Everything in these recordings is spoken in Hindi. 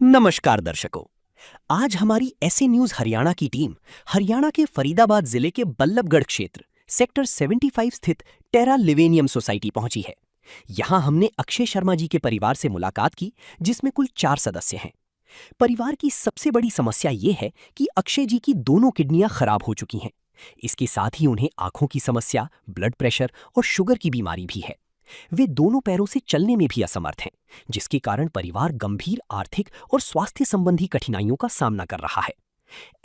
नमस्कार दर्शकों। आज हमारी ऐसे न्यूज हरियाणा की टीम हरियाणा के फरीदाबाद जिले के बल्लभगढ़ क्षेत्र सेक्टर 75 स्थित टेरा लिवेनियम सोसाइटी पहुंची है। यहां हमने अक्षय शर्मा जी के परिवार से मुलाकात की, जिसमें कुल 4 सदस्य हैं। परिवार की सबसे बड़ी समस्या ये है कि अक्षय जी की दोनों किडनियां खराब हो चुकी हैं। इसके साथ ही उन्हें आंखों की समस्या, ब्लड प्रेशर और शुगर की बीमारी भी है। वे दोनों पैरों से चलने में भी असमर्थ हैं, जिसके कारण परिवार गंभीर आर्थिक और स्वास्थ्य संबंधी कठिनाइयों का सामना कर रहा है।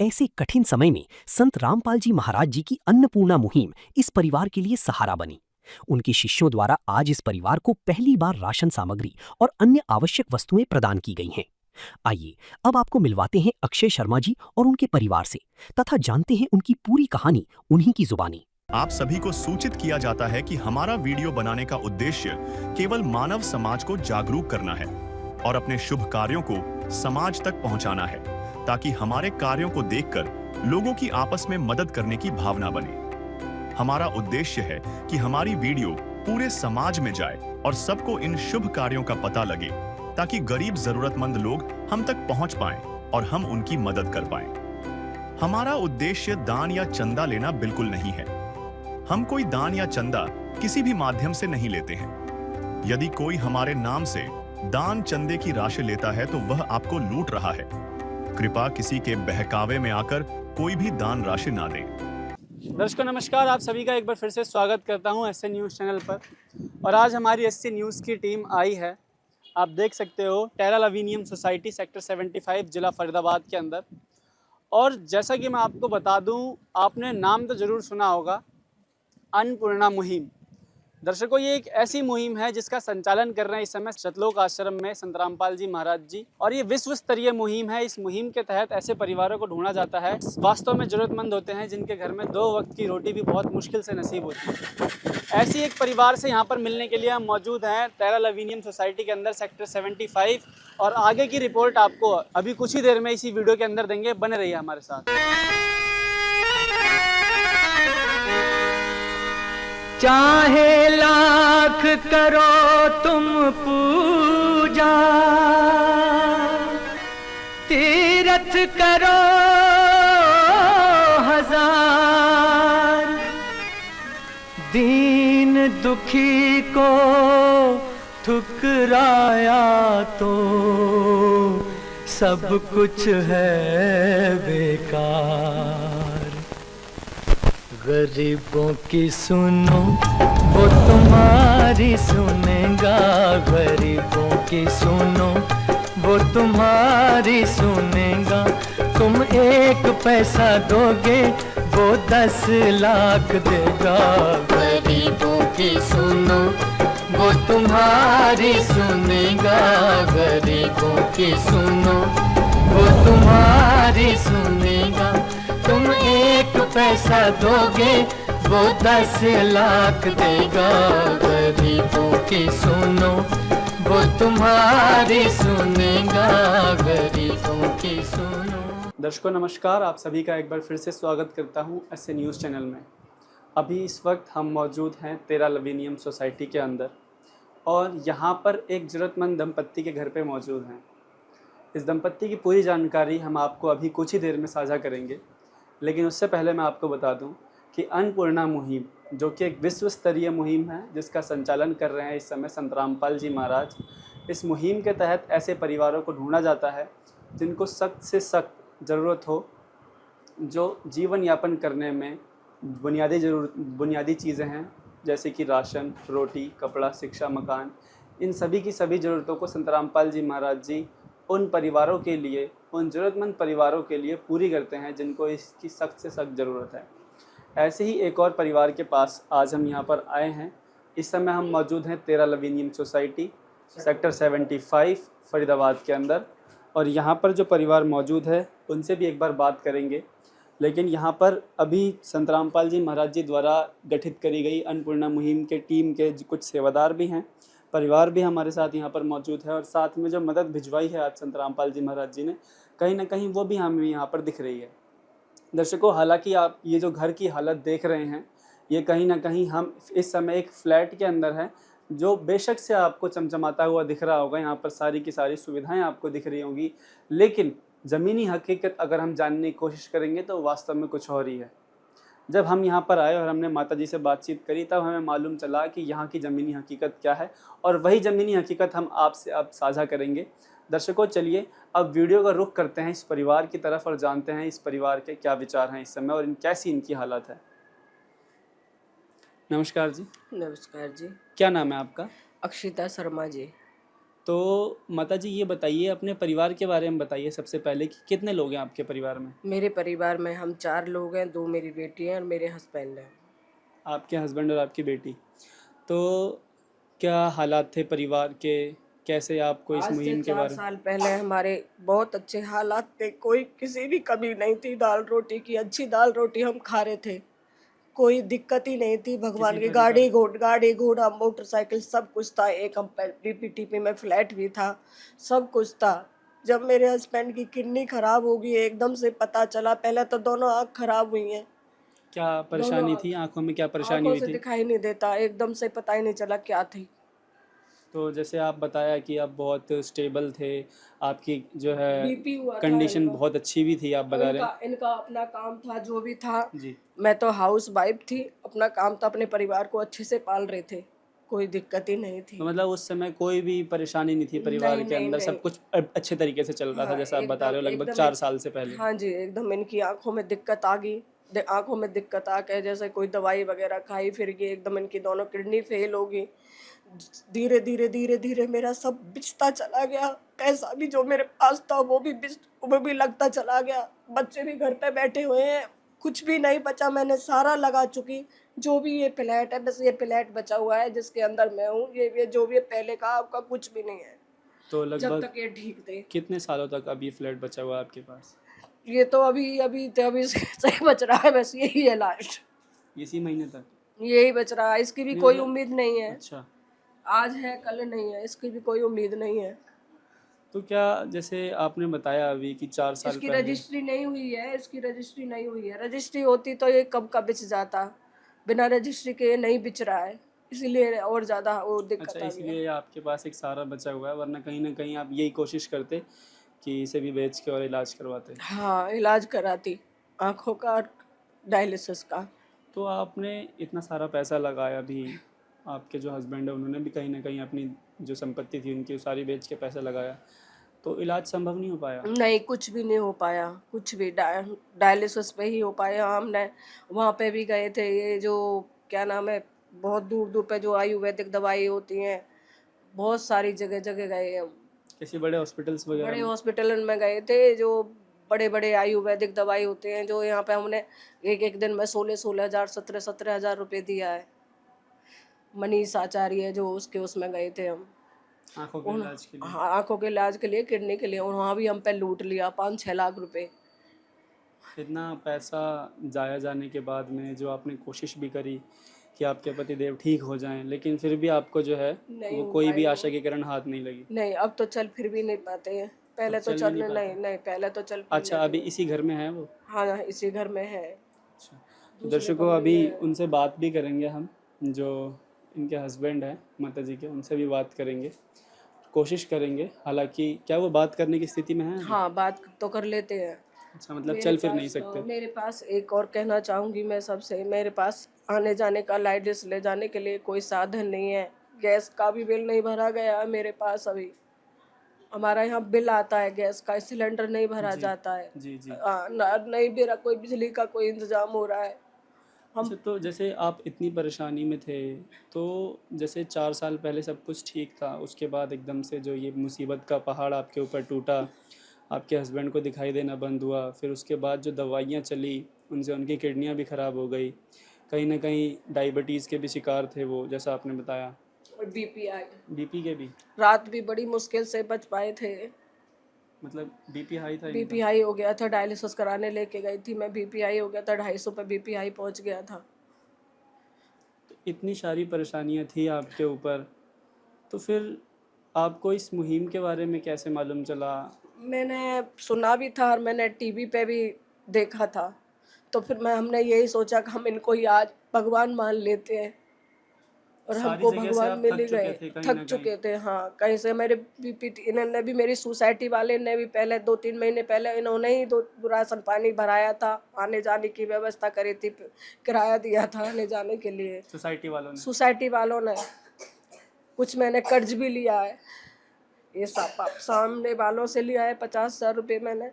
ऐसे कठिन समय में संत रामपाल जी महाराज जी की अन्नपूर्णा मुहिम इस परिवार के लिए सहारा बनी। उनके शिष्यों द्वारा आज इस परिवार को पहली बार राशन सामग्री और अन्य आवश्यक वस्तुएं प्रदान की गई हैं। आइए अब आपको मिलवाते हैं अक्षय शर्मा जी और उनके परिवार से, तथा जानते हैं उनकी पूरी कहानी उन्हीं की जुबानी। आप सभी को सूचित किया जाता है कि हमारा वीडियो बनाने का उद्देश्य केवल मानव समाज को जागरूक करना है और अपने शुभ कार्यों को समाज तक पहुंचाना है, ताकि हमारे कार्यों को देखकर लोगों की आपस में मदद करने की भावना बने। हमारा उद्देश्य है कि हमारी वीडियो पूरे समाज में जाए और सबको इन शुभ कार्यों का पता लगे, ताकि गरीब जरूरतमंद लोग हम तक पहुंच पाएं और हम उनकी मदद कर पाएं। हमारा उद्देश्य दान या चंदा लेना बिल्कुल नहीं है। हम कोई दान या चंदा किसी भी माध्यम से नहीं लेते हैं। यदि कोई हमारे नाम से दान चंदे की राशि लेता है तो वह आपको लूट रहा है। कृपया किसी के बहकावे में आकर कोई भी दान राशि ना दें। दर्शकों नमस्कार, आप सभी का एक बार फिर से स्वागत करता हूं एसए न्यूज़ चैनल पर। और आज हमारी एसए न्यूज़ की टीम आई है, आप देख सकते हो, टेरा लिवेनियम सोसाइटी सेक्टर 75 जिला फरीदाबाद के अंदर। और जैसा कि मैं आपको बता दूं, आपने नाम तो ज़रूर सुना होगा, अन्नपूर्णा मुहिम। दर्शकों, ये एक ऐसी मुहिम है जिसका संचालन कर रहे हैं इस समय सतलोक आश्रम में संत रामपाल जी महाराज जी, और ये विश्व स्तरीय मुहिम है। इस मुहिम के तहत ऐसे परिवारों को ढूंढा जाता है वास्तव में जरूरतमंद होते हैं, जिनके घर में 2 वक्त की रोटी भी बहुत मुश्किल से नसीब होती है। ऐसी एक परिवार से यहाँ पर मिलने के लिए हम मौजूद हैं टेरा लिवेनियम सोसाइटी के अंदर सेक्टर 75, और आगे की रिपोर्ट आपको अभी कुछ ही देर में इसी वीडियो के अंदर देंगे। बने रहिए हमारे साथ। चाहे लाख करो तुम पूजा, तीरथ करो हजार, दीन दुखी को ठुकराया तो सब कुछ है बेकार। गरीबों की सुनो वो तुम्हारी सुनेगा, गरीबों की सुनो वो तुम्हारी सुनेगा। तुम 1 पैसा दोगे वो 10 लाख देगा। गरीबों की सुनो वो तुम्हारी सुनेगा, गरीबों की सुनो वो तुम्हारी सुनेगा। तुम 1 पैसा दोगे वो 10 लाख देगा। गरीबों की सुनो वो तुम्हारी सुनेगा, गरीबों की सुनो। दर्शकों नमस्कार, आप सभी का एक बार फिर से स्वागत करता हूं एसए न्यूज़ चैनल में। अभी इस वक्त हम मौजूद हैं टेरा लिवेनियम सोसाइटी के अंदर, और यहाँ पर एक ज़रूरतमंद दंपत्ति के घर पे मौजूद हैं। इस दंपत्ति की पूरी जानकारी हम आपको अभी कुछ ही देर में साझा करेंगे, लेकिन उससे पहले मैं आपको बता दूं कि अन्नपूर्णा मुहिम, जो कि एक विश्व स्तरीय मुहिम है जिसका संचालन कर रहे हैं इस समय संत रामपाल जी महाराज, इस मुहिम के तहत ऐसे परिवारों को ढूंढा जाता है जिनको सख्त से सख्त ज़रूरत हो, जो जीवन यापन करने में बुनियादी चीज़ें हैं, जैसे कि राशन, रोटी, कपड़ा, शिक्षा, मकान। इन सभी की सभी ज़रूरतों को संत रामपाल जी महाराज जी उन परिवारों के लिए, उन ज़रूरतमंद परिवारों के लिए पूरी करते हैं जिनको इसकी सख्त से सख्त ज़रूरत है। ऐसे ही एक और परिवार के पास आज हम यहाँ पर आए हैं। इस समय हम मौजूद हैं टेरा लिवेनियम सोसाइटी सेक्टर 75 फरीदाबाद के अंदर, और यहाँ पर जो परिवार मौजूद है उनसे भी एक बार बात करेंगे। लेकिन यहाँ पर अभी संत रामपाल जी महाराज जी द्वारा गठित करी गई अन्नपूर्णा मुहिम के टीम के कुछ सेवादार भी हैं, परिवार भी हमारे साथ यहाँ पर मौजूद है, और साथ में जो मदद भिजवाई है आज संत रामपाल जी महाराज जी ने, कहीं ना कहीं वो भी हमें यहाँ पर दिख रही है। दर्शकों, हालांकि आप ये जो घर की हालत देख रहे हैं, ये कहीं ना कहीं हम इस समय एक फ्लैट के अंदर है, जो बेशक से आपको चमचमाता हुआ दिख रहा होगा, यहाँ पर सारी की सारी सुविधाएं आपको दिख रही होंगी, लेकिन ज़मीनी हकीकत अगर हम जानने की कोशिश करेंगे तो वास्तव में कुछ और ही है। जब हम यहाँ पर आए और हमने माताजी से बातचीत करी, तब हमें मालूम चला कि यहाँ की ज़मीनी हकीकत क्या है, और वही ज़मीनी हकीकत हम आपसे अब साझा करेंगे। दर्शकों, चलिए अब वीडियो का रुख करते हैं इस परिवार की तरफ और जानते हैं इस परिवार के क्या विचार हैं इस समय और कैसी इनकी हालत है। नमस्कार जी। नमस्कार जी। क्या नाम है आपका? अक्षिता शर्मा जी। तो माता जी, ये बताइए, अपने परिवार के बारे में बताइए सबसे पहले कि कितने लोग हैं आपके परिवार में? मेरे परिवार में हम 4 लोग हैं, 2 मेरी बेटी हैं और मेरे हस्बैंड हैं। आपके हस्बैंड और आपकी बेटी। तो क्या हालात थे परिवार के? कैसे आपको इस आज से मुहिम के 4 बारे में? साल पहले हमारे बहुत अच्छे हालात थे, कोई किसी भी कमी नहीं थी, दाल रोटी की अच्छी दाल रोटी हम खा रहे थे, कोई दिक्कत ही नहीं थी। भगवान किसी की प्रकार गाड़ी घोड़ा मोटरसाइकिल सब कुछ था, एक हम पीपीटीपी में फ्लैट भी था, सब कुछ था। जब मेरे हस्बैंड की किडनी खराब हो गई, एकदम से पता चला, पहले तो दोनों आँख खराब हुई हैं, क्या परेशानी थी? आंखों में क्या परेशानी आंखों हुई से थी? दिखाई नहीं देता, एकदम से पता ही नहीं चला क्या थी। तो जैसे आप बताया कि आप बहुत स्टेबल थे, आपकी जो है बीपी हुआ था कंडीशन इनका। बहुत अच्छी भी थी, आप बता रहे इनका अपना काम था, जो भी था। हैं जी। मैं तो हाउस वाइफ थी, अपना काम था, अपने परिवार को अच्छे से पाल रहे थे, कोई दिक्कत ही नहीं थी। तो मतलब उस समय कोई भी परेशानी नहीं थी परिवार नहीं के नहीं अंदर, नहीं। सब कुछ अच्छे तरीके से चल रहा था, हाँ, जैसा आप बता रहे हो, लगभग एकदम 4 साल से पहले। हाँ जी, एकदम इनकी आंखों में दिक्कत आ गई। आंखों में दिक्कत आ के जैसे कोई दवाई वगैरह खाई, फिर ये एकदम इनकी दोनों किडनी फेल हो गई। धीरे धीरे मेरा सब बिछता चला गया, पैसा भी जो मेरे पास था वो भी लगता चला गया। बच्चे भी घर पे बैठे हुए हैं, कुछ भी नहीं बचा, मैंने सारा लगा चुकी। जो भी ये फ्लैट है, बस ये फ्लैट बचा हुआ है जिसके अंदर मैं हूँ। ये जो भी पहले का आपका कुछ भी नहीं है, तो जब लगभग तक ये ठीक थे। कितने सालों तक अब ये फ्लैट बचा हुआ है आपके पास? ये तो अभी सही बच रहा है, बस यही है लास्ट, इसी महीने तक? यही बच रहा है। इसकी भी नहीं, कोई मतलब उम्मीद नहीं है, अच्छा। आज है कल नहीं है, इसकी भी कोई उम्मीद नहीं है। तो क्या, जैसे आपने बताया अभी कि 4 साल इसकी पहले रजिस्ट्री नहीं हुई है, इसकी रजिस्ट्री नहीं हुई है। रजिस्ट्री होती तो ये कब का बिच जाता, बिना रजिस्ट्री के ये नहीं बिच रहा है, इसीलिए और ज़्यादा वो दिक्कत अच्छा, आ गई है। इसलिए आपके पास एक सहारा बचा हुआ है, वरना कहीं ना कहीं आप यही कोशिश करते कि इसे भी बेच के और इलाज करवाते। हाँ, इलाज कराती आँखों का और डायलिसिस का। तो आपने इतना सारा पैसा लगाया भी, आपके जो हस्बैंड है उन्होंने भी कहीं ना कहीं अपनी जो संपत्ति थी उनकी सारी बेच के पैसा लगाया, तो इलाज संभव नहीं हो पाया? नहीं, कुछ भी नहीं हो पाया, कुछ भी डायलिसिस पे ही हो पाया। हमने वहाँ पे भी गए थे, ये जो क्या नाम है, बहुत दूर दूर पे जो आयुर्वेदिक दवाई होती हैं, बहुत सारी जगह जगह गए हम। किसी बड़े हॉस्पिटल्स वगैरह बड़े में? हॉस्पिटल में गए थे, जो बड़े बड़े आयुर्वेदिक दवाई होते हैं, जो यहाँ पे हमने एक दिन में 16,000 17,000 रुपये दिया है। मनीष आचार्य जो उसमें गए थे हम, आंखों के इलाज के लिए? हाँ, आंखों के इलाज के लिए, किडनी के लिए, और वहाँ भी हम पे लूट लिया 5-6 लाख रुपए। इतना पैसा जाया जाने के बाद में जो आपने कोशिश भी करी कि आपके पतिदेव ठीक हो जाएं, लेकिन फिर भी आपको जो है नहीं वो हो कोई भी पाई वो। आशा की किरण हाथ नहीं लगी। नहीं, अब तो चल फिर भी नहीं पाते हैं, पहले अब तो चल भी नहीं चल पाते? नहीं नहीं, पहले तो चल अच्छा, फिर अभी इसी घर में है वो? हाँ, इसी घर में है। अच्छा, तो दूसरे दर्शकों कमरे अभी में है। उनसे बात भी करेंगे हम, जो इनके हस्बैंड हैं माता जी के, उनसे भी बात करेंगे, कोशिश करेंगे। हालांकि क्या वो बात करने की स्थिति में है अभी? हाँ, बात तो कर लेते हैं। अच्छा, मतलब मेरे चल फिर पास नहीं सकते? मेरे पास एक और कहना चाहूँगी मैं सबसे, मेरे पास आने जाने का, लाइट ले जाने के लिए कोई साधन नहीं है। गैस का भी बिल नहीं भरा गया है मेरे पास अभी। हमारा यहाँ बिल आता है गैस का, सिलेंडर नहीं भरा जी जाता है। जी जी। नहीं मेरा कोई बिजली का कोई इंतजाम हो रहा है। अच्छा, तो जैसे आप इतनी परेशानी में थे, तो जैसे 4 साल पहले सब कुछ ठीक था, उसके बाद एकदम से जो ये मुसीबत का पहाड़ आपके ऊपर टूटा, आपके हस्बैंड को दिखाई देना बंद हुआ, फिर उसके बाद जो दवाइयाँ चली उनसे उनकी किडनियाँ भी ख़राब हो गई, कहीं ना कहीं डायबिटीज़ के भी शिकार थे वो, जैसा आपने बताया, और बीपीआई, बीपी के भी? रात भी बड़ी मुश्किल से बच पाए थे। मतलब बीपी हाई था इनका? बीपीआई हो गया था, डायलिसिस कराने लेके गई थी मैं, बीपीआई हो गया था, 250 पे बीपीआई पहुंच गया था। तो इतनी सारी परेशानियाँ थी आपके ऊपर, तो फिर आपको इस मुहिम के बारे में कैसे मालूम चला? मैंने सुना भी था और मैंने टीवी पे भी देखा था, तो फिर हमने यही सोचा कि हम इनको ही आज भगवान मान लेते हैं। और सारी हमको जगह से भगवान आप मिल थक ही चुके गए, थे कहीं थक ना चुके कहीं। थे। हाँ, कहीं से मेरे बीपीटी इन्होंने भी, मेरी सोसाइटी वाले ने भी पहले 2-3 महीने पहले इन्होंने ही दो राशन पानी भराया था, आने जाने की व्यवस्था करी थी, किराया दिया था आने जाने के लिए सोसाइटी वालों ने। सोसाइटी वालों ने। कुछ मैंने कर्ज भी लिया है, ये सामने वालों से लिया है 50,000 रुपये मैंने।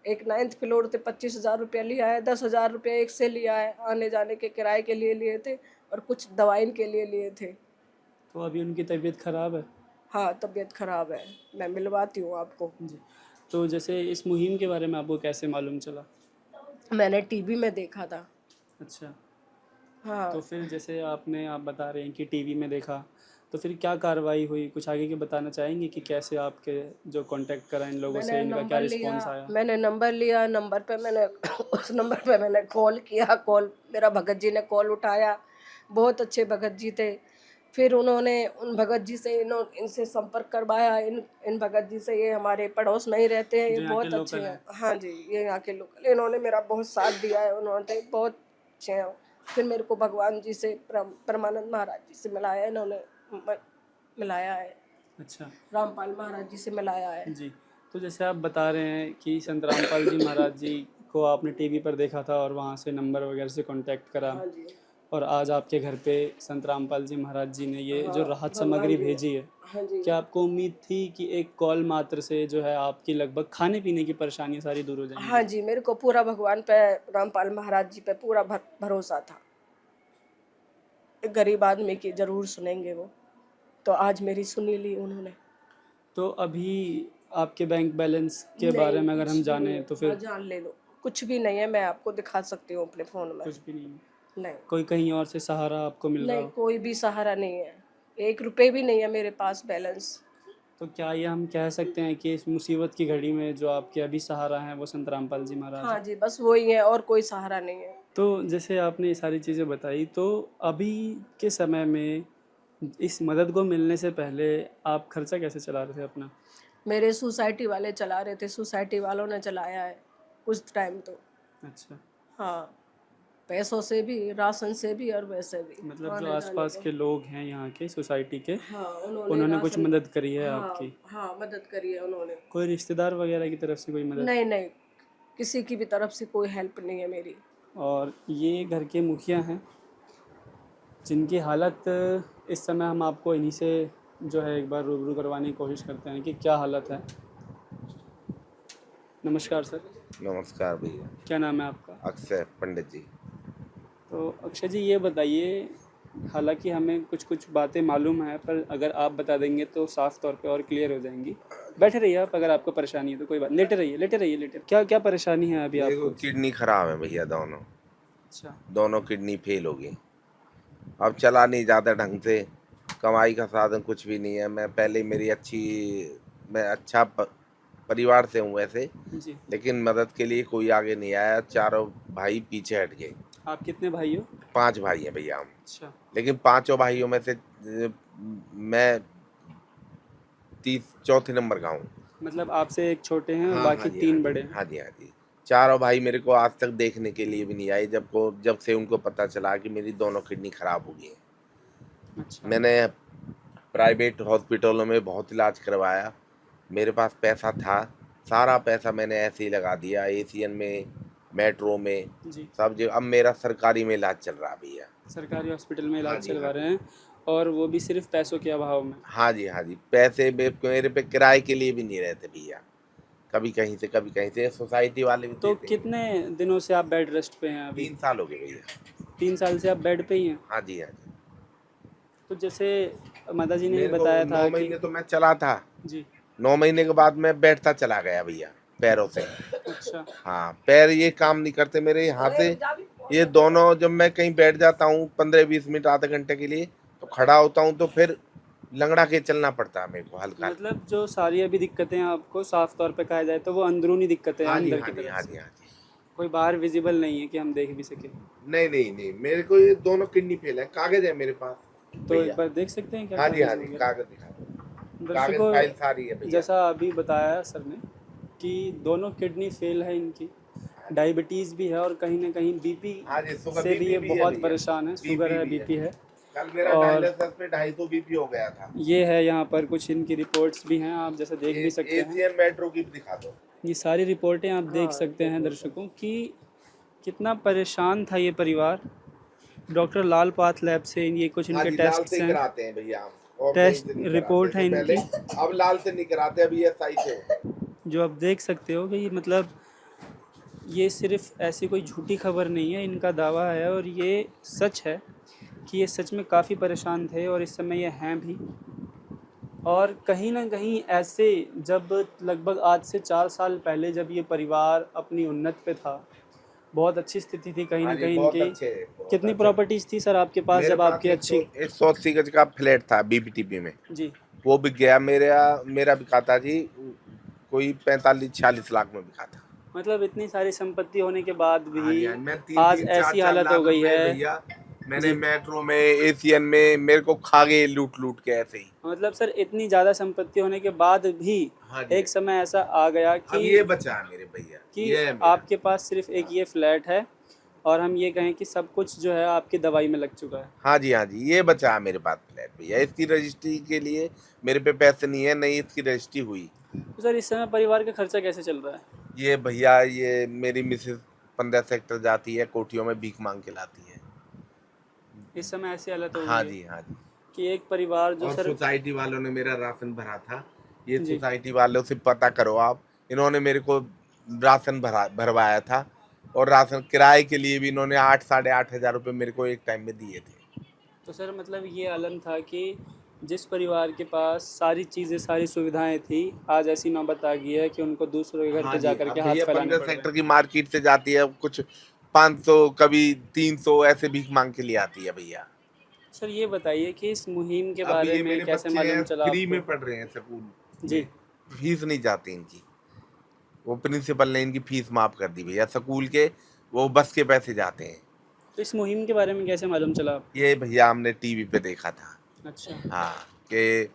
एक 9th फ्लोर पे 25,000 रुपया लिया है, 10,000 रुपया एक से लिया है, आने जाने के किराए के लिए लिए थे और कुछ दवाई के लिए लिए थे। तो अभी उनकी तबीयत खराब है। हाँ, तबीयत खराब है, मैं मिलवाती हूँ आपको। जी। तो जैसे इस मुहिम के बारे में आपको कैसे मालूम चला? मैंने टीवी में देखा था। अच्छा। हाँ, तो फिर जैसे आप बता रहे हैं कि टीवी में देखा, तो फिर क्या कार्रवाई हुई? कुछ आगे के बताना चाहेंगे कि कैसे आपके जो कांटेक्ट करा इन लोगों से, मैंने इनका क्या नंबर रिस्पॉन्स लिया, आया? मैंने नंबर लिया, नंबर पे मैंने उस नंबर पे मैंने कॉल किया, कॉल मेरा भगत जी ने कॉल उठाया, बहुत अच्छे भगत जी थे। फिर उन्होंने उन भगत जी से इनसे संपर्क करवाया, इन भगत जी से, ये हमारे पड़ोस में ही रहते हैं, ये जो यहाँ के बहुत अच्छे लोकल हैं। हैं। हाँ जी, ये यहाँ के लोकल, इन्होंने मेरा बहुत साथ दिया है, उन्होंने बहुत अच्छे हैं। फिर मेरे को भगवान जी से, परमानंद महाराज जी से मिलाया, इन्होंने मिलाया है, अच्छा। रामपाल महाराज जी से मिलाया है। जी। तो जैसे आप बता रहे हैं कि संत रामपाल जी महाराज जी को आपने टीवी पर देखा था और वहाँ से नंबर वगैरह से कांटेक्ट करा, हाँ जी, और आज आपके घर पे संत रामपाल जी महाराज जी ने ये जो हाँ, राहत भगवान सामग्री जी। भेजी है, हाँ जी, क्या आपको उम्मीद थी कि एक कॉल मात्र से जो है आपकी लगभग खाने पीने की परेशानियां सारी दूर हो जाएंगी? हाँ जी, मेरे को पूरा भगवान पे, रामपाल महाराज जी पे पूरा भरोसा था। एक गरीब आदमी की जरूर सुनेंगे वो, तो आज मेरी सुनी ली उन्होंने। तो अभी आपके बैंक बैलेंस के नहीं, बारे में अगर कुछ हम भी जाने नहीं, तो हाँ, फिर जान ले लो, कुछ भी नहीं है, मैं आपको दिखा सकती हूँ अपने फोन में। कुछ भी नहीं है। नहीं, कोई कहीं और से सहारा आपको मिल रहा नहीं, हो? कोई भी सहारा नहीं है, 1 रुपए भी नहीं है मेरे पास बैलेंस। तो क्या ये हम कह सकते हैं कि इस मुसीबत की घड़ी में जो आपके अभी सहारा हैं वो संत रामपाल जी महाराज हाँ हैं? जी, बस वही है, और कोई सहारा नहीं है। तो जैसे आपने ये सारी चीज़ें बताई, तो अभी के समय में इस मदद को मिलने से पहले आप खर्चा कैसे चला रहे थे अपना? मेरे सोसाइटी वाले चला रहे थे, सोसाइटी वालों ने चलाया है कुछ टाइम तो। अच्छा। हाँ, पैसों से भी, राशन से भी, और वैसे भी मतलब जो आने जाने आसपास को। के लोग हैं यहाँ के सोसाइटी के, हाँ, उन्होंने कुछ राशन, मदद करी है हाँ, आपकी? हाँ, मदद करी है उन्होंने। कोई रिश्तेदार वगैरह की तरफ से कोई मदद? नहीं, नहीं, किसी की भी तरफ से कोई हेल्प नहीं है मेरी। और ये घर के मुखिया हैं जिनकी हालत इस समय हम आपको इन्हीं से जो है एक बार रूबरू करवाने की कोशिश करते हैं कि क्या हालत है। नमस्कार सर, नमस्कार भैया। क्या नाम है आपका? अक्षय पंडित जी। तो अक्षय जी, ये बताइए, हालांकि हमें कुछ कुछ बातें मालूम है, पर अगर आप बता देंगे तो साफ तौर पे और क्लियर हो जाएंगी। बैठे रहिए आप, अगर आपको परेशानी है तो कोई बात, लेटे रहिए, लेटे रहिए, लेटे। क्या क्या परेशानी है अभी देखो, आपको? किडनी खराब है भैया, अच्छा। दोनों किडनी फेल हो गई। अब चला नहीं जाता ढंग से, कमाई का साधन कुछ भी नहीं है। मैं पहले मैं अच्छा परिवार से हूँ वैसे, जी। लेकिन मदद के लिए कोई आगे नहीं आया। चारों भाई पीछे हट गए। आप कितने भाई हो? 5 भाई हैं भैया हम, अच्छा। लेकिन 5 भाइयों में से मैं चौथे नंबर का हूँ। मतलब आपसे एक छोटे हैं और हाँ, बाकी हाँ जी, 3 हाँ बड़े जी, हैं। हाँ जी, हाँ जी। चारों भाई मेरे को आज तक देखने के लिए भी नहीं आए, जब से उनको पता चला कि मेरी दोनों किडनी खराब हो गई है। अच्छा। मैंने प्राइवेट हॉस्पिटलों में बहुत इलाज करवाया, मेरे पास पैसा था, सारा पैसा मैंने ऐसे ही लगा दिया, एशियन में, मेट्रो में, जी। सब जगह। अब मेरा सरकारी में इलाज चल रहा भैया। सरकारी हॉस्पिटल में हाँ इलाज जी, चलवा हाँ रहे हैं, और वो भी सिर्फ पैसों के अभाव में? हाँ जी, हाँ जी। पैसे मेरे पे किराए के लिए भी नहीं रहते भैया, कभी कहीं से कभी कहीं से। सोसाइटी वाले भी तो देते हैं। कितने दिनों से आप बेड रेस्ट पे हैं अभी? 3 साल हो गए भैया। 3 साल से आप बेड पे ही हैं? हाँ जी, हाँ जी। तो जैसे माता जी ने मेरे को बताया 9 था कि महीने तो मैं चला था, जी। 9 महीने के बाद मैं बैठता चला गया भैया पैरों से। अच्छा। हाँ, पैर ये काम नहीं करते मेरे यहाँ से। ये दोनों, जब मैं कहीं बैठ जाता हूँ 15-20 मिनट, आधे घंटे के लिए, तो खड़ा होता हूँ तो फिर लंगड़ा के चलना पड़ता है मेरे को हल्का। मतलब जो सारी अभी दिक्कतें आपको साफ तौर पे कहा जाए तो वो अंदरूनी दिक्कतें हैं, हाँ जी, अंदर हाँ की जी, तरफ हाँ से। जी, हाँ जी। कोई बाहर विजिबल नहीं है कि हम देख भी सके। नहीं नहीं नहीं, मेरे को ये दोनों किडनी फेल है, कागज है मेरे पास तो भैया। एक बार देख सकते हैं क्या? हाँ जी, हाँ कागज जी, वगैरह? कागज दिखा दो। कागज दर्शकों, फाइल सारी है भैया। जैसा अभी बताया सर ने कि दोनों किडनी फेल है इनकी, डायबिटीज़ भी है, और कहीं ना कहीं बीपी हाँ जी, शुगर से भी ये बीपी भी है बहुत भैया। परेशान है। शुगर है, बीपी भी बीपी है। कल मेरा और डायलिसिस पे 250 बीपी हो गया था। ये है यहाँ पर कुछ इनकी रिपोर्ट्स भी हैं, आप जैसे देख भी सकते हैं। एशियन मेट्रो की भी दिखा दो। ये सारी रिपोर्टें आप देख सकते हैं दर्शकों कि कितना परेशान था ये परिवार। डॉक्टर लाल पाथ लैब से ये कुछ हाँ इनके जी, लाल टेस्ट से ही हैं, कराते हैं भैया हम, और टेस्ट कहीं से नहीं रिपोर्ट कराते है थे इनकी। पहले। अब लाल से नहीं कराते, अभी एसआई से होता है। जो आप देख सकते हो कि ये मतलब ये सिर्फ ऐसी कोई झूठी खबर नहीं है, इनका दावा है और ये सच है कि ये सच में काफ़ी परेशान थे और इस समय ये हैं भी। और कहीं ना कहीं ऐसे जब लगभग आज से 4 साल पहले जब ये परिवार अपनी उन्नत पे था, बहुत अच्छी स्थिति थी कहीं हाँ ना जी, कहीं बहुत इनकी। अच्छे, बहुत कितनी अच्छे। प्रॉपर्टीज़ थी सर आपके पास मेरे जब पास आपकी अच्छी? 180 गज का फ्लैट था बीपीटीपी में, जी, वो बिक गया। मेरा बिका था जी, कोई 45-46 लाख में बिका था। मतलब इतनी सारी संपत्ति होने के बाद हाँ जी, भी हाँ, मैं आज ऐसी हालत हो गई है। भैया मैंने जी। मेट्रो में, एशियन में मेरे को खा गए लूट के ऐसे ही। मतलब सर इतनी ज़्यादा संपत्ति होने के बाद भी हाँ जी, एक समय ऐसा आ गया अब ये कि बचा है मेरे भैया, कि ये है मेरा। आपके पास सिर्फ एक ये फ्लैट है और हम ये कहें कि सब कुछ जो है आपकी दवाई में लग चुका है। हाँ जी, हाँ जी, ये बचा है मेरे पास फ्लैट भैया। इसकी रजिस्ट्री के लिए मेरे पे पैसे नहीं है, नहीं इसकी रजिस्ट्री हुई। तो सर इस समय परिवार का खर्चा कैसे चल रहा है? ये भैया, ये मेरी मिसेस 15 सेक्टर जाती है, कोठियों में भीख मांग के लाती है। इस समय ऐसी हालत हो हाँ गई है जी, हाँ जी। कि एक परिवार जो और सर सोसाइटी वालों ने मेरा राशन भरा था, ये जी। सोसाइटी वालों से पता करो आप, इन्होंने मेरे को राशन भरवाया था, और राशन किराए के लिए भी इन्होंने 8-8.5 हज़ार रुपये मेरे को एक टाइम में दिए थे। तो सर मतलब ये आलम था कि जिस परिवार के पास सारी चीज़ें सारी सुविधाएं थी, आज ऐसी नौबत आ गई है कि उनको दूसरों के घर हाँ पे जी, जा कर अब के हाथ भैया फैलाने 15 पड़ रहे सेक्टर हैं। की मार्केट से जाती है, कुछ 500 कभी 300 ऐसे भीख मांग के लिए आती है भैया। सर ये बताइए कि इस मुहिम के अब बारे ये में मेरे कैसे बच्चे मालूम हैं, चला फ्री में आपको? पढ़ रहे हैं स्कूल जी। में, फीस नहीं जाती इनकी, वो प्रिंसिपल ने इनकी फीस माफ कर दी भैया स्कूल के, वो बस के पैसे जाते हैं। तो इस मुहिम के बारे में कैसे मालूम चला आपको? ये भैया हमने टीवी पे देखा था। अच्छा, हाँ, कि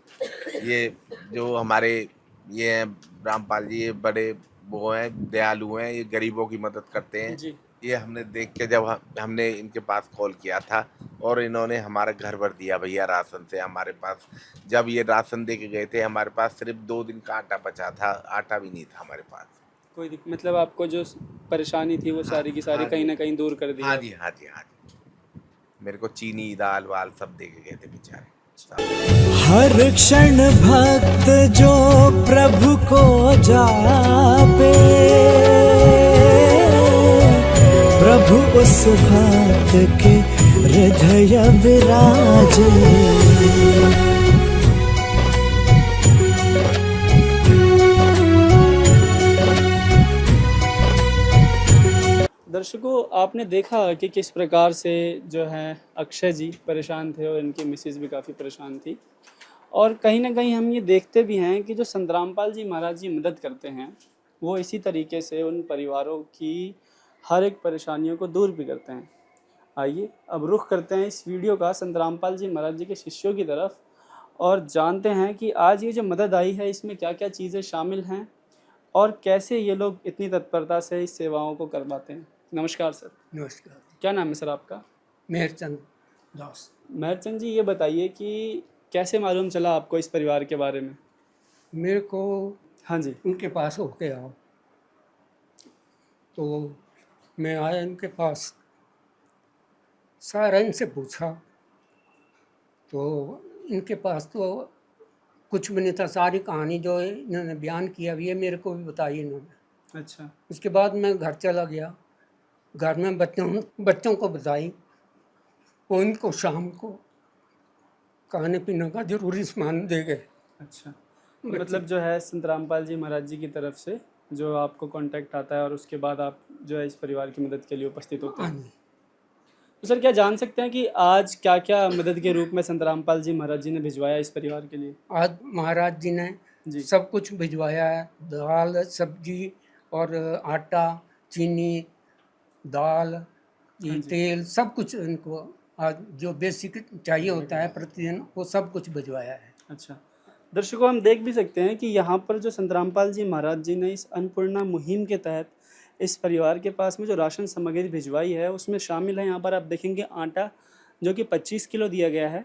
ये जो हमारे ये हैं रामपाल जी, ये बड़े वो हैं, दयालु हैं, ये गरीबों की मदद करते हैं। जी। ये हमने देख के जब हमने इनके पास कॉल किया था, और इन्होंने हमारा घर भर दिया भैया राशन से। हमारे पास जब ये राशन दे के गए थे, हमारे पास सिर्फ 2 दिन का आटा बचा था, आटा भी नहीं था हमारे पास। मतलब आपको जो परेशानी थी वो सारी की सारी हाँ कहीं जी। ना कहीं दूर कर दी। हाँ जी, हाँ जी, हाँ जी। मेरे को चीनी, दाल वाल सब दे के गए थे बेचारे। हर क्षण भक्त जो प्रभु को जापे, प्रभु उस भक्त के हृदय विराजे। दर्शकों आपने देखा कि किस प्रकार से जो है अक्षय जी परेशान थे और इनकी मिसेज भी काफ़ी परेशान थी। और कहीं ना कहीं हम ये देखते भी हैं कि जो संत रामपाल जी महाराज जी मदद करते हैं वो इसी तरीके से उन परिवारों की हर एक परेशानियों को दूर भी करते हैं। आइए अब रुख करते हैं इस वीडियो का संत रामपाल जी महाराज जी के शिष्यों की तरफ और जानते हैं कि आज ये जो मदद आई है इसमें क्या क्या चीज़ें शामिल हैं और कैसे ये लोग इतनी तत्परता से इस सेवाओं को करवाते हैं। नमस्कार सर। नमस्कार। क्या नाम है सर आपका? मेहरचंद दास। महरचंद जी ये बताइए कि कैसे मालूम चला आपको इस परिवार के बारे में? मेरे को हाँ जी। उनके पास होके आओ, तो मैं आया इनके पास, सारा इनसे पूछा, तो इनके पास तो कुछ भी नहीं था। सारी कहानी जो इन्होंने बयान किया हुई है मेरे को भी बताई इन्होंने। अच्छा। उसके बाद मैं घर चला गया, घर में बच्चों को बताई, वो इनको शाम को खाने पीने का जरूरी सामान दे गए। अच्छा, मतलब जो है संत रामपाल जी महाराज जी की तरफ से जो आपको कांटेक्ट आता है और उसके बाद आप जो है इस परिवार की मदद के लिए उपस्थित होते हाँ हैं। जी। तो सर क्या जान सकते हैं कि आज क्या क्या मदद के रूप में संत रामपाल जी महाराज जी ने भिजवाया इस परिवार के लिए? आज महाराज जी ने जी। सब कुछ भिजवाया है, दाल, सब्जी और आटा, चीनी, दाल, हाँ जी। तेल, सब कुछ इनको आज जो बेसिक चाहिए होता है प्रतिदिन वो सब कुछ भिजवाया है। अच्छा, दर्शकों हम देख भी सकते हैं कि यहाँ पर जो संत रामपाल जी महाराज जी ने इस अन्नपूर्णा मुहिम के तहत इस परिवार के पास में जो राशन सामग्री भिजवाई है उसमें शामिल है, यहाँ पर आप देखेंगे आटा, जो कि 25 किलो दिया गया है।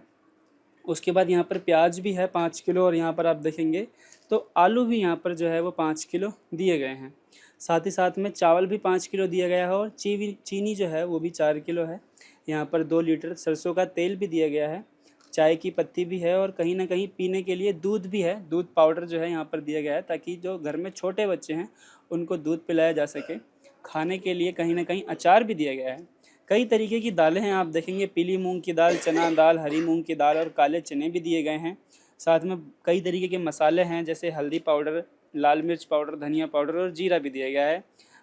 उसके बाद यहाँ पर प्याज भी है 5 किलो, और यहाँ पर आप देखेंगे तो आलू भी यहाँ पर जो है वो 5 किलो दिए गए हैं। साथ ही साथ में चावल भी 5 किलो दिया गया है, और चीनी जो है वो भी 4 किलो है। यहाँ पर 2 लीटर सरसों का तेल भी दिया गया है, चाय की पत्ती भी है, और कहीं ना कहीं पीने के लिए दूध भी है। दूध पाउडर जो है यहाँ पर दिया गया है, ताकि जो घर में छोटे बच्चे हैं उनको दूध पिलाया जा सके। खाने के लिए कहीं ना कहीं अचार भी दिया गया है। कई तरीके की दालें हैं, आप देखेंगे पीली मूंग की दाल, चना दाल, हरी मूंग की दाल और काले चने भी दिए गए हैं। साथ में कई तरीके के मसाले हैं, जैसे हल्दी पाउडर, लाल मिर्च पाउडर, धनिया पाउडर और जीरा भी दिया गया है।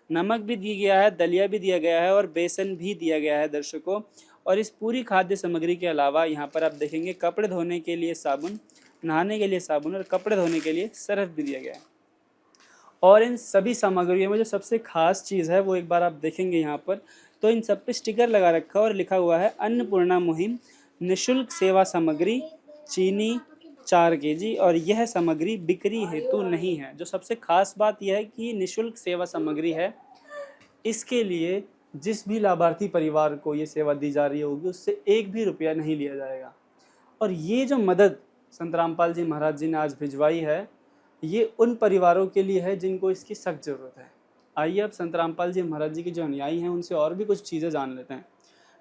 नमक भी दिया गया है, दलिया भी दिया गया है और बेसन भी दिया गया है दर्शकों। और इस पूरी खाद्य सामग्री के अलावा यहाँ पर आप देखेंगे कपड़े धोने के लिए साबुन, नहाने के लिए साबुन और कपड़े धोने के लिए सरफ भी दिया गया है। और इन सभी सामग्रियों में जो सबसे खास चीज़ है वो एक बार आप देखेंगे यहाँ पर, तो इन सब पे स्टिकर लगा रखा है और लिखा हुआ है अन्नपूर्णा मुहिम निःशुल्क सेवा सामग्री चीनी 4 केजी, और यह सामग्री बिक्री हेतु नहीं है। जो सबसे खास बात यह है कि निःशुल्क सेवा सामग्री है, इसके लिए जिस भी लाभार्थी परिवार को ये सेवा दी जा रही होगी उससे 1 भी रुपया नहीं लिया जाएगा। और ये जो मदद संत रामपाल जी महाराज जी ने आज भिजवाई है, ये उन परिवारों के लिए है जिनको इसकी सख्त ज़रूरत है। आइए अब संत रामपाल जी महाराज जी के जो अनुयायी हैं उनसे और भी कुछ चीज़ें जान लेते हैं।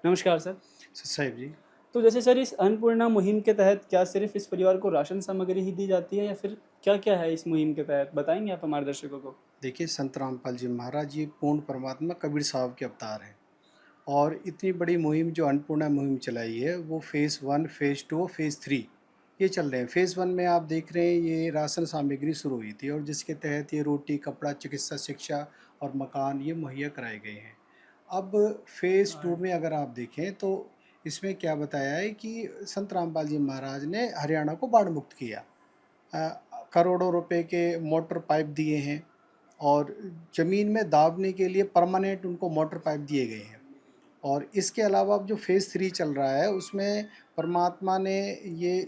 नमस्कार सर। साहिब जी, तो जैसे सर इस अन्नपूर्णा मुहिम के तहत क्या सिर्फ इस परिवार को राशन सामग्री ही दी जाती है, या फिर क्या क्या है इस मुहिम के तहत, बताएंगे आप हमारे दर्शकों को? देखिए संत रामपाल जी महाराज ये पूर्ण परमात्मा कबीर साहब के अवतार हैं, और इतनी बड़ी मुहिम जो अन्नपूर्णा मुहिम चलाई है वो फ़ेज़ 1, फ़ेज़ 2, फ़ेज़ 3 ये चल रहे हैं। फ़ेज़ 1 में आप देख रहे हैं ये राशन सामग्री शुरू हुई थी, और जिसके तहत ये रोटी, कपड़ा, चिकित्सा, शिक्षा और मकान ये मुहैया कराए गए हैं। अब फ़ेज़ 2 में अगर आप देखें तो इसमें क्या बताया है कि संत रामपाल जी महाराज ने हरियाणा को बाढ़ मुक्त किया, करोड़ों रुपए के मोटर पाइप दिए हैं, और ज़मीन में दाबने के लिए परमानेंट उनको मोटर पाइप दिए गए हैं। और इसके अलावा अब जो फ़ेज़ 3 चल रहा है उसमें परमात्मा ने ये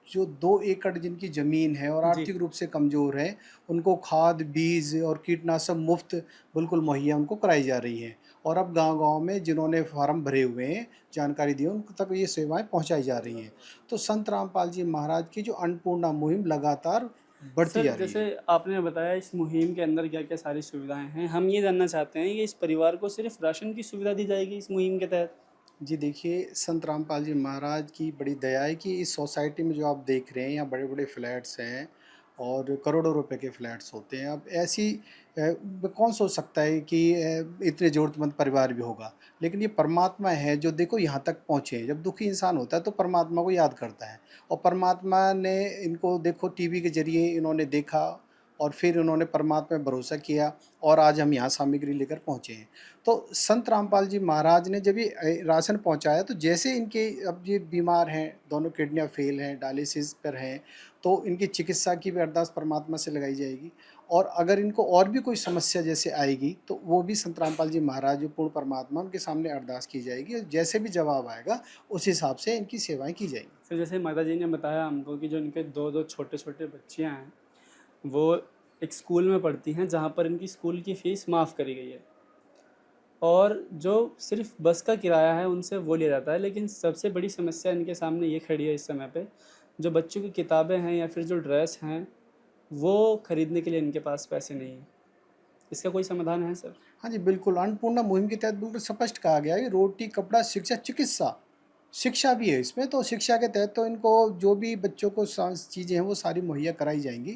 जो 2 एकड़ जिनकी ज़मीन है और आर्थिक रूप से कमज़ोर है, उनको खाद, बीज और कीटनाशक मुफ्त बिल्कुल मुहैया उनको कराई जा रही हैं। और अब गांव-गांव में जिन्होंने फार्म भरे हुए हैं, जानकारी दी है, उन तक ये सेवाएं पहुंचाई जा रही हैं। तो संत रामपाल जी महाराज की जो अन्नपूर्णा मुहिम लगातार बढ़ती जा रही है। जैसे आपने बताया इस मुहिम के अंदर क्या क्या सारी सुविधाएं हैं, हम ये जानना चाहते हैं कि इस परिवार को सिर्फ राशन की सुविधा दी जाएगी इस मुहिम के तहत? जी देखिए, संत रामपाल जी महाराज की बड़ी दया है कि इस सोसाइटी में जो आप देख रहे हैं यहाँ बड़े बड़े फ्लैट्स हैं और करोड़ों रुपए के फ्लैट्स होते हैं। अब ऐसी कौन सोच सकता है कि इतने ज़रूरतमंद परिवार भी होगा, लेकिन ये परमात्मा है जो देखो यहाँ तक पहुँचे। जब दुखी इंसान होता है तो परमात्मा को याद करता है, और परमात्मा ने इनको देखो टीवी के जरिए इन्होंने देखा और फिर उन्होंने परमात्मा में भरोसा किया, और आज हम यहाँ सामग्री लेकर पहुँचे हैं। तो संत रामपाल जी महाराज ने जब ये राशन पहुँचाया तो जैसे इनके अब ये बीमार हैं, दोनों किडनियाँ फेल हैं, डायलिसिस पर हैं, तो इनकी चिकित्सा की भी अरदास परमात्मा से लगाई जाएगी। और अगर इनको और भी कोई समस्या जैसे आएगी तो वो भी संत रामपाल जी महाराज जो पूर्ण परमात्मा उनके सामने अरदास की जाएगी, और जैसे भी जवाब आएगा उस हिसाब से इनकी सेवाएँ की जाएंगी। सर जैसे माता जी ने बताया हमको कि जो इनके दो छोटे छोटे बच्चियाँ हैं वो एक स्कूल में पढ़ती हैं जहाँ पर इनकी स्कूल की फ़ीस माफ़ करी गई है, और जो सिर्फ बस का किराया है उनसे वो लिया जाता है। लेकिन सबसे बड़ी समस्या इनके सामने ये खड़ी है इस समय पे, जो बच्चों की किताबें हैं या फिर जो ड्रेस हैं वो ख़रीदने के लिए इनके पास पैसे नहीं हैं। इसका कोई समाधान है सर? हाँ जी बिल्कुल, अन्नपूर्णा मुहिम के तहत बिल्कुल स्पष्ट कहा गया है कि रोटी, कपड़ा, शिक्षा, चिकित्सा, शिक्षा भी है इसमें। तो शिक्षा के तहत तो इनको जो भी बच्चों को चीज़ें हैं वो सारी मुहैया कराई जाएंगी।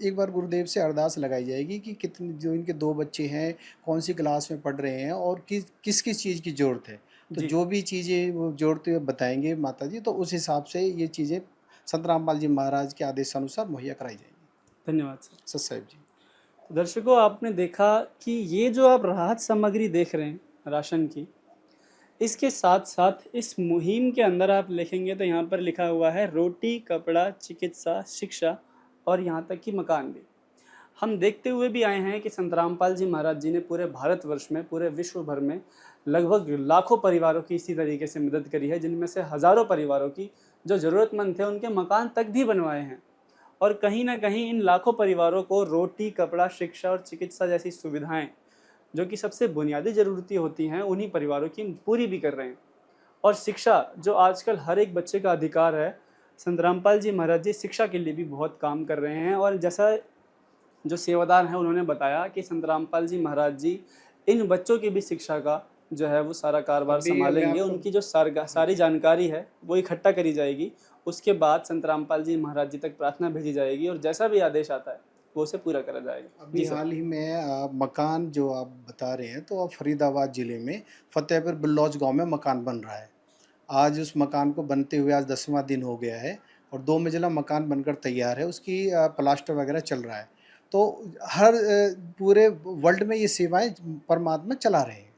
एक बार गुरुदेव से अरदास लगाई जाएगी कि कितने जो इनके 2 बच्चे हैं कौन सी क्लास में पढ़ रहे हैं और किस किस चीज़ की ज़रूरत है। तो जो भी चीज़ें वो ज़रूरत बताएंगे माता जी, तो उस हिसाब से ये चीज़ें संत रामपाल जी महाराज के आदेशानुसार मुहैया कराई जाएंगी। धन्यवाद सर। साहिब जी। दर्शकों, आपने देखा कि ये जो आप राहत सामग्री देख रहे हैं राशन की, इसके साथ साथ इस मुहिम के अंदर आप लिखेंगे तो यहाँ पर लिखा हुआ है रोटी, कपड़ा, चिकित्सा, शिक्षा और यहाँ तक कि मकान भी। हम देखते हुए भी आए हैं कि संत रामपाल जी महाराज जी ने पूरे भारतवर्ष में, पूरे विश्व भर में लगभग लाखों परिवारों की इसी तरीके से मदद करी है, जिनमें से हज़ारों परिवारों की जो ज़रूरतमंद थे उनके मकान तक भी बनवाए हैं। और कहीं ना कहीं इन लाखों परिवारों को रोटी, कपड़ा, शिक्षा और चिकित्सा जैसी सुविधाएं जो कि सबसे बुनियादी ज़रूरतें होती हैं उन्हीं परिवारों की पूरी भी कर रहे हैं। और शिक्षा जो आजकल हर एक बच्चे का अधिकार है, संत रामपाल जी महाराज जी शिक्षा के लिए भी बहुत काम कर रहे हैं। और जैसा जो सेवादार हैं उन्होंने बताया कि संत रामपाल जी महाराज जी इन बच्चों की भी शिक्षा का जो है वो सारा कारोबार अभी मैं संभालेंगे। आपको- उनकी जो सारी जानकारी है वो इकट्ठा करी जाएगी, उसके बाद संत रामपाल जी महाराज जी तक प्रार्थना भेजी जाएगी और जैसा भी आदेश आता है वो उसे पूरा करा जाएगा। अभी जी सर। हाल ही में मकान जो आप बता रहे हैं, तो अब फरीदाबाद ज़िले में फतेहपुर बिल्लौज गांव में मकान बन रहा है। आज उस मकान को बनते हुए आज 10वां दिन हो गया है और 2 मंजिला मकान बनकर तैयार है, उसकी प्लास्टर वगैरह चल रहा है। तो हर पूरे वर्ल्ड में ये सेवाएं परमात्मा चला रहे हैं।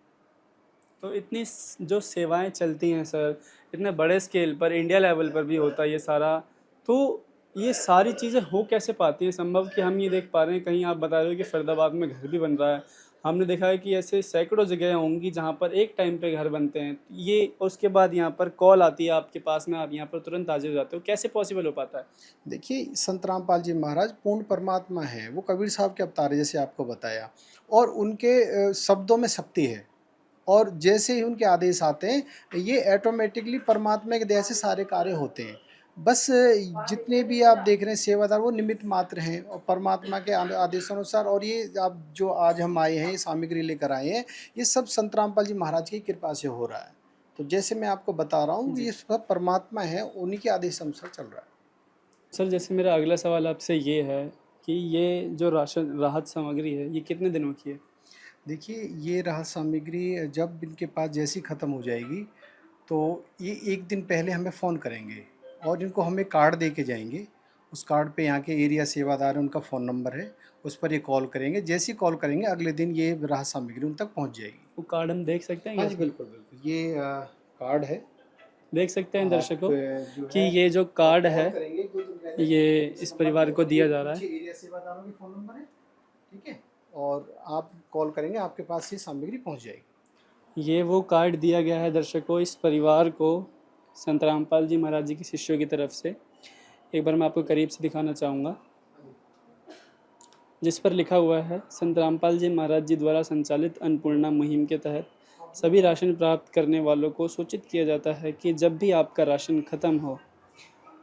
तो इतनी जो सेवाएं चलती हैं सर, इतने बड़े स्केल पर इंडिया लेवल पर भी होता है ये सारा, तो ये सारी चीज़ें हो कैसे पाती हैं संभव कि हम ये देख पा रहे हैं? कहीं आप बता रहे हो कि फरीदाबाद में घर भी बन रहा है, हमने देखा है कि ऐसे सैकड़ों जगह होंगी जहाँ पर एक टाइम पे घर बनते हैं, ये उसके बाद यहाँ पर कॉल आती है आपके पास में, आप यहाँ पर तुरंत हाजिर हो जाते हो, कैसे पॉसिबल हो पाता है? देखिए, संत रामपाल जी महाराज पूर्ण परमात्मा है, वो कबीर साहब के अवतार है जैसे आपको बताया, और उनके शब्दों में शक्ति है, और जैसे ही उनके आदेश आते हैं ये ऑटोमेटिकली परमात्मा की दया से सारे कार्य होते हैं। बस जितने भी आप देख रहे हैं सेवादार वो निमित्त मात्र हैं और परमात्मा के आदेशानुसार, और ये आप जो आज हम आए हैं, ये सामग्री लेकर आए हैं, ये सब संत रामपाल जी महाराज की कृपा से हो रहा है। तो जैसे मैं आपको बता रहा हूँ, ये सब परमात्मा है, उन्हीं के आदेश अनुसार चल रहा है। सर जैसे मेरा अगला सवाल आपसे ये है कि ये जो राहत सामग्री है ये कितने दिनों की है? देखिए, ये राहत सामग्री जब इनके पास जैसी ख़त्म हो जाएगी तो ये 1 दिन पहले हमें फ़ोन करेंगे और इनको हमें कार्ड दे के जाएंगे। उस कार्ड पे यहाँ के एरिया सेवादार है, उनका फ़ोन नंबर है, उस पर ये कॉल करेंगे। जैसे ही कॉल करेंगे अगले दिन ये राहत सामग्री उन तक पहुँच जाएगी। वो कार्ड हम देख सकते हैं? हाँ जी, बिल्कुल बिल्कुल। ये कार्ड है, देख सकते हैं दर्शकों आप, जो कि है, ये जो कार्ड कॉल है करेंगे, 2 दिन पहले ये इस परिवार को दिया जा रहा है। पीछे एरिया सेवादारों के फ़ोन नंबर है, ठीक है, और आप कॉल करेंगे, आपके पास ये सामग्री पहुँच जाएगी। ये वो कार्ड दिया गया है दर्शकों इस परिवार को संत रामपाल जी महाराज जी के शिष्यों की तरफ से। एक बार मैं आपको करीब से दिखाना चाहूँगा, जिस पर लिखा हुआ है संत रामपाल जी महाराज जी द्वारा संचालित अन्नपूर्णा मुहिम के तहत सभी राशन प्राप्त करने वालों को सूचित किया जाता है कि जब भी आपका राशन ख़त्म हो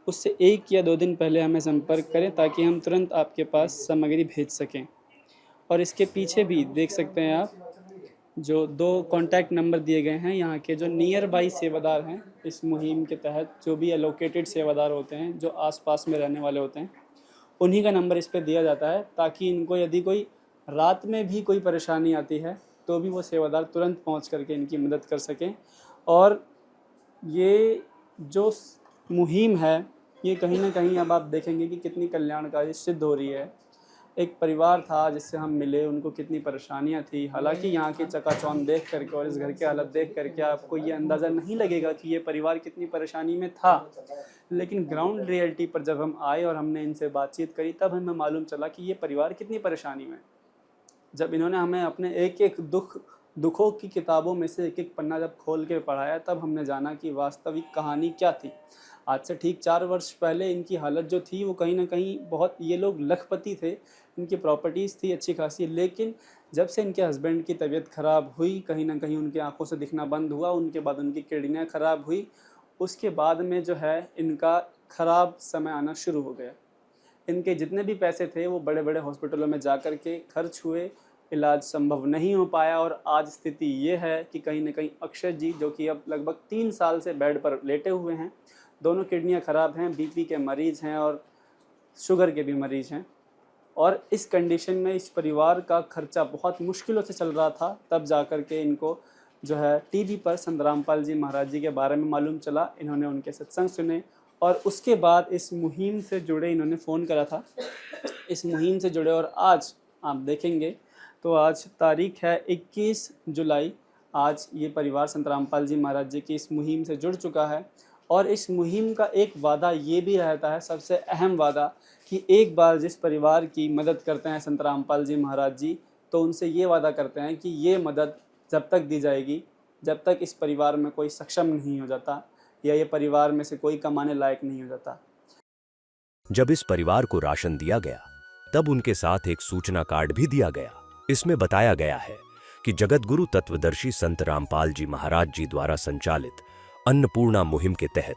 उससे 1 या 2 दिन पहले हमें संपर्क करें ताकि हम तुरंत आपके पास सामग्री भेज सकें। और इसके पीछे भी देख सकते हैं आप जो 2 कॉन्टैक्ट नंबर दिए गए हैं यहाँ के जो नियर बाई सेवादार हैं इस मुहिम के तहत, जो भी एलोकेटेड सेवादार होते हैं जो आसपास में रहने वाले होते हैं, उन्हीं का नंबर इस पे दिया जाता है ताकि इनको यदि कोई रात में भी कोई परेशानी आती है तो भी वो सेवादार तुरंत पहुंच करके इनकी मदद कर सकें। और ये जो मुहिम है ये कहीं ना कहीं अब आप देखेंगे कि कितनी कल्याणकारी सिद्ध हो रही है। एक परिवार था जिससे हम मिले, उनको कितनी परेशानियां थी, हालांकि यहाँ की चकाचौंध देख करके और इस घर के हालत देख करके आपको ये अंदाज़ा नहीं लगेगा कि ये परिवार कितनी परेशानी में था, लेकिन ग्राउंड रियलिटी पर जब हम आए और हमने इनसे बातचीत करी तब हमें मालूम चला कि ये परिवार कितनी परेशानी में। जब इन्होंने हमें अपने एक एक दुखों की किताबों में से एक एक पन्ना जब खोल के पढ़ाया तब हमने जाना कि वास्तविक कहानी क्या थी। आज से ठीक 4 वर्ष पहले इनकी हालत जो थी वो कहीं ना कहीं बहुत, ये लोग लखपति थे, इनकी प्रॉपर्टीज़ थी अच्छी खासी, लेकिन जब से इनके हस्बैंड की तबीयत ख़राब हुई, कहीं ना कहीं उनकी आंखों से दिखना बंद हुआ, उनके बाद उनकी किडनियाँ ख़राब हुई, उसके बाद में जो है इनका ख़राब समय आना शुरू हो गया। इनके जितने भी पैसे थे वो बड़े बड़े हॉस्पिटलों में जा कर के खर्च हुए, इलाज संभव नहीं हो पाया, और आज स्थिति ये है कि कहीं ना कहीं अक्षय जी जो कि अब लगभग 3 साल से बेड पर लेटे हुए हैं, दोनों किडनियाँ ख़राब हैं, बीपी के मरीज़ हैं और शुगर के भी मरीज़ हैं, और इस कंडीशन में इस परिवार का खर्चा बहुत मुश्किलों से चल रहा था। तब जा कर के इनको जो है टीवी पर संत रामपाल जी महाराज जी के बारे में मालूम चला, इन्होंने उनके सत्संग सुने और उसके बाद इस मुहिम से जुड़े, इन्होंने फ़ोन करा था, इस मुहिम से जुड़े, और आज आप देखेंगे तो आज तारीख है 21 जुलाई। आज ये परिवार संत रामपाल जी महाराज जी की इस मुहिम से जुड़ चुका है, और इस मुहिम का एक वादा ये भी रहता है, सबसे अहम वादा, कि एक बार जिस परिवार की मदद करते हैं संत रामपाल जी महाराज जी, तो उनसे ये वादा करते हैं कि ये मदद जब तक दी जाएगी जब तक इस परिवार में कोई सक्षम नहीं हो जाता या ये परिवार में से कोई कमाने लायक नहीं हो जाता। जब इस परिवार को राशन दिया गया तब उनके साथ एक सूचना कार्ड भी दिया गया। इसमें बताया गया है कि जगत गुरु तत्वदर्शी संत रामपाल जी महाराज जी द्वारा संचालित अन्नपूर्णा मुहिम के तहत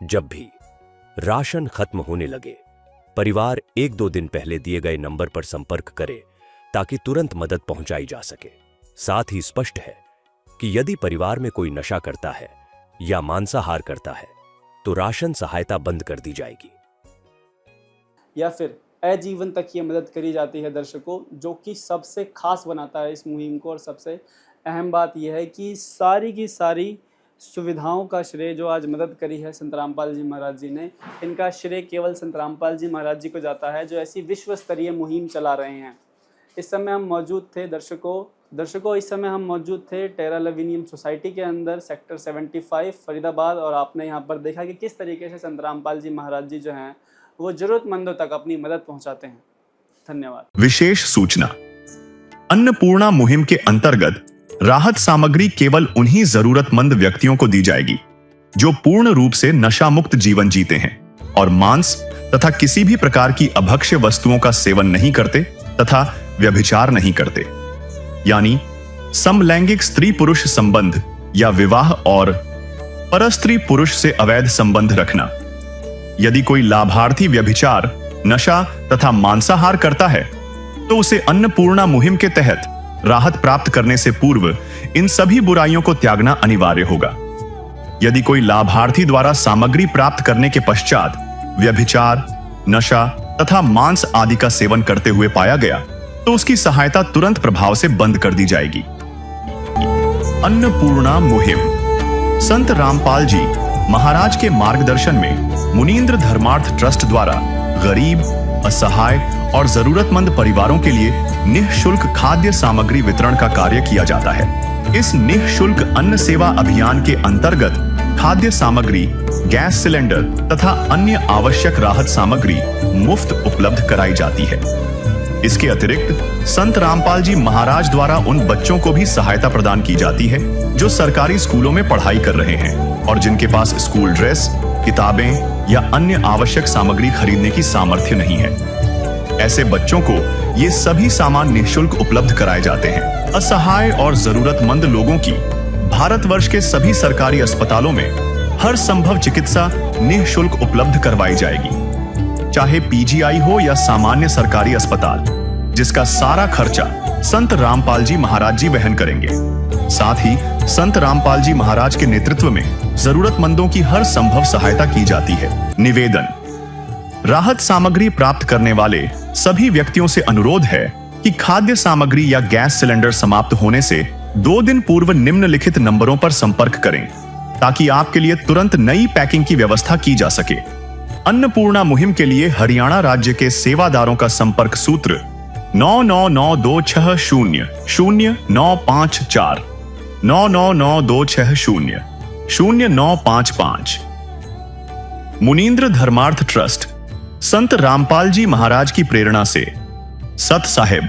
जब भी राशन खत्म होने लगे, परिवार 1-2 दिन पहले दिए गए नंबर पर संपर्क करे ताकि तुरंत मदद पहुंचाई जा सके। साथ ही स्पष्ट है कि यदि परिवार में कोई नशा करता है या मांसाहार करता है तो राशन सहायता बंद कर दी जाएगी या फिर आजीवन तक ये मदद करी जाती है। दर्शकों, जो कि सबसे खास बनाता है इस मुहिम को और सबसे अहम बात यह है कि सारी की सारी सुविधाओं का श्रेय जो आज मदद करी है संत रामपाल जी महाराज जी ने, इनका श्रेय केवल संत रामपाल जी महाराज जी को जाता है, जो ऐसी विश्व स्तरीय मुहिम चला रहे हैं। इस समय हम मौजूद थे दर्शकों इस समय हम मौजूद थे टेरा लवीनियम सोसाइटी के अंदर, सेक्टर 75 फरीदाबाद, और आपने यहाँ पर देखा कि किस तरीके से संत रामपाल जी महाराज जी जो हैं वो जरूरतमंदों तक अपनी मदद पहुँचाते हैं। धन्यवाद। विशेष सूचना, अन्नपूर्णा मुहिम के अंतर्गत राहत सामग्री केवल उन्हीं जरूरतमंद व्यक्तियों को दी जाएगी जो पूर्ण रूप से नशा मुक्त जीवन जीते हैं और मांस तथा किसी भी प्रकार की अभक्ष्य वस्तुओं का सेवन नहीं करते तथा व्यभिचार नहीं करते, यानी समलैंगिक स्त्री पुरुष संबंध या विवाह और परस्त्री पुरुष से अवैध संबंध रखना। यदि कोई लाभार्थी व्यभिचार, नशा तथा मांसाहार करता है तो उसे अन्नपूर्णा मुहिम के तहत राहत प्राप्त करने से पूर्व इन सभी बुराइयों को त्यागना अनिवार्य होगा। यदि कोई लाभार्थी द्वारा सामग्री प्राप्त करने के पश्चात व्यभिचार, नशा तथा मांस आदि का सेवन करते हुए पाया गया तो उसकी सहायता तुरंत प्रभाव से बंद कर दी जाएगी। अन्नपूर्णा मुहिम संत रामपाल जी महाराज के मार्गदर्शन में मुनींद्र धर्मार्थ ट्रस्ट द्वारा गरीब, असहाय और जरूरतमंद परिवारों के लिए निःशुल्क खाद्य सामग्री वितरण का कार्य किया जाता है। इस निःशुल्क अन्न सेवा अभियान के अंतर्गत खाद्य सामग्री, गैस सिलेंडर तथा अन्य आवश्यक राहत सामग्री मुफ्त उपलब्ध कराई जाती है। इसके अतिरिक्त संत रामपाल जी महाराज द्वारा उन बच्चों को भी सहायता प्रदान की जाती है जो सरकारी स्कूलों में पढ़ाई कर रहे हैं और जिनके पास स्कूल ड्रेस, किताबें या अन्य आवश्यक सामग्री खरीदने की सामर्थ्य नहीं है। ऐसे बच्चों को ये सभी सामान निःशुल्क उपलब्ध कराए जाते हैं। असहाय और जरूरतमंद लोगों की भारतवर्ष के सभी सरकारी अस्पतालों में हर संभव चिकित्सा निःशुल्क उपलब्ध करवाई जाएगी, चाहे पीजीआई हो या सामान्य सरकारी अस्पताल, जिसका सारा खर्चा संत रामपाल जी महाराज जी वहन करेंगे। साथ ही संत रामपाल जी महाराज के नेतृत्व में जरूरतमंदों की हर संभव सहायता की जाती है। निवेदन, राहत सामग्री प्राप्त करने वाले सभी व्यक्तियों से अनुरोध है कि खाद्य सामग्री या गैस सिलेंडर समाप्त होने से 2 दिन पूर्व निम्नलिखित नंबरों पर संपर्क करें ताकि आपके लिए तुरंत नई पैकिंग की व्यवस्था की जा सके। अन्नपूर्णा मुहिम के लिए हरियाणा राज्य के सेवादारों का संपर्क सूत्र 9992600954 9992600955। मुनींद्र धर्मार्थ ट्रस्ट संत रामपाल जी महाराज की प्रेरणा से सत साहिब